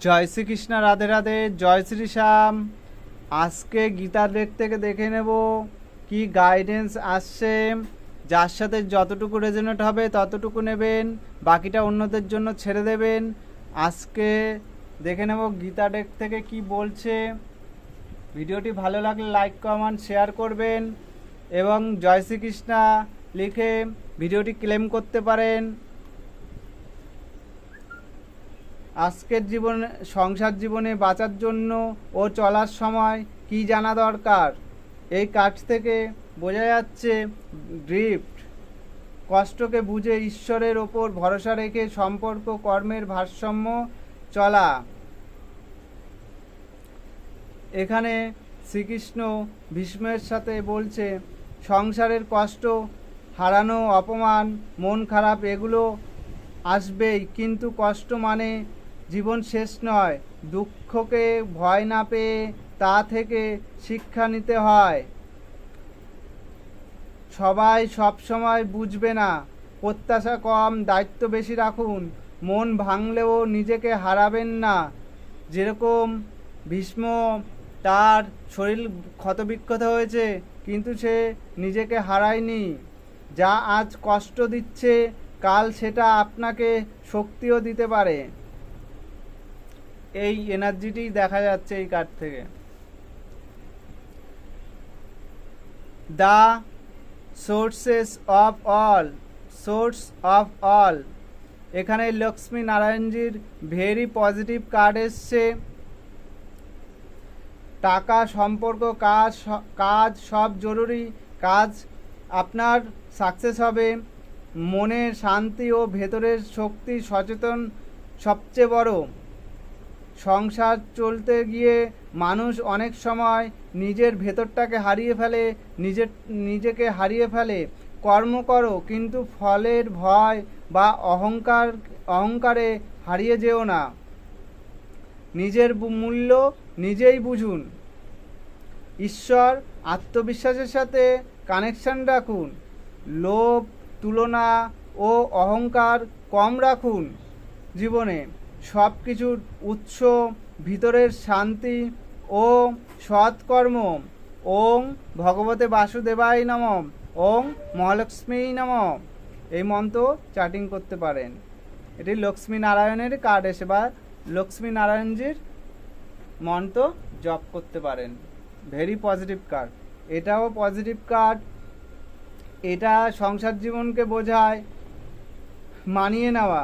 জয় শ্রীকৃষ্ণ, রাধে রাধে, জয় শ্রী শ্যাম। আজকে গীতার লেখ থেকে দেখে নেব কি গাইডেন্স আসছে। যার সাথে যতটুকু রেজোনেট হবে ততটুকু নেবেন, বাকিটা অন্যদের জন্য ছেড়ে দেবেন। আজকে দেখে নেব গীতা লেখ থেকে কি বলছে। ভিডিওটি ভালো লাগলে লাইক কমেন্ট শেয়ার করবেন এবং জয় শ্রীকৃষ্ণ লিখে ভিডিওটি ক্লেম করতে পারেন। আজকের জীবনে, সংসার জীবনে বাঁচার জন্য ও চলার সময় কি জানা দরকার। এই কাজ থেকে বোঝা যাচ্ছে ড্রিফট, কষ্টকে বুঝে ঈশ্বরের ওপর ভরসা রেখে সম্পর্ক কর্মের ভারসাম্য চলা। এখানে শ্রীকৃষ্ণ ভীষ্মের সাথে বলছে সংসারের কষ্ট, হারানো, অপমান, মন খারাপ এগুলো আসবেই, কিন্তু কষ্ট মানে জীবন শেষ নয়। দুঃখকে ভয় না পেয়ে তা থেকে শিক্ষা নিতে হয়। সবাই সব সময় বুঝবে না, প্রত্যাশা কম, দায়িত্ব বেশি রাখুন। মন ভাঙলেও নিজেকে হারাবেন না। যেরকম ভীষ্ম, তার শরীর ক্ষতবিক্ষত হয়েছে কিন্তু সে নিজেকে হারায়নি। যা আজ কষ্ট দিচ্ছে কাল সেটা আপনাকে শক্তিও দিতে পারে। এই এনার্জিটি দেখা যাচ্ছে এই কার্ড থেকে। The source of all. এখানে লক্ষ্মী নারায়ণজির ভেরি পজিটিভ কার্ড এসছে। টাকা, সম্পর্ক, কাজ সব জরুরি। কাজ আপনার সাকসেস হবে। মনের শান্তি ও ভেতরের শক্তি সচেতন সবচেয়ে বড়। সংসার চলতে গিয়ে মানুষ অনেক সময় নিজের ভেতরটাকে হারিয়ে ফেলে, নিজেকে হারিয়ে ফেলে। কর্ম করো, কিন্তু ফলের ভয় বা অহংকারে হারিয়ে যেও না। নিজের মূল্য নিজেই বুঝুন। ঈশ্বর, আত্মবিশ্বাসের সাথে কানেকশন রাখুন। লোভ, তুলনা ও অহংকার কম রাখুন। জীবনে সব কিছুর উৎস ভিতরের শান্তি ও সৎকর্ম। ওং ভগবতে বাসুদেবায় নমঃ, ওং মহালক্ষ্মী নমঃ। এই মন্ত্র চ্যাটিং করতে পারেন। এটি লক্ষ্মী নারায়ণের কার্ড এসে, বা লক্ষ্মী নারায়ণজির মন্ত্র জপ করতে পারেন। Very positive card. এটাও পজিটিভ কার্ড। এটা সংসার জীবনকে বোঝায় মানিয়ে নেওয়া।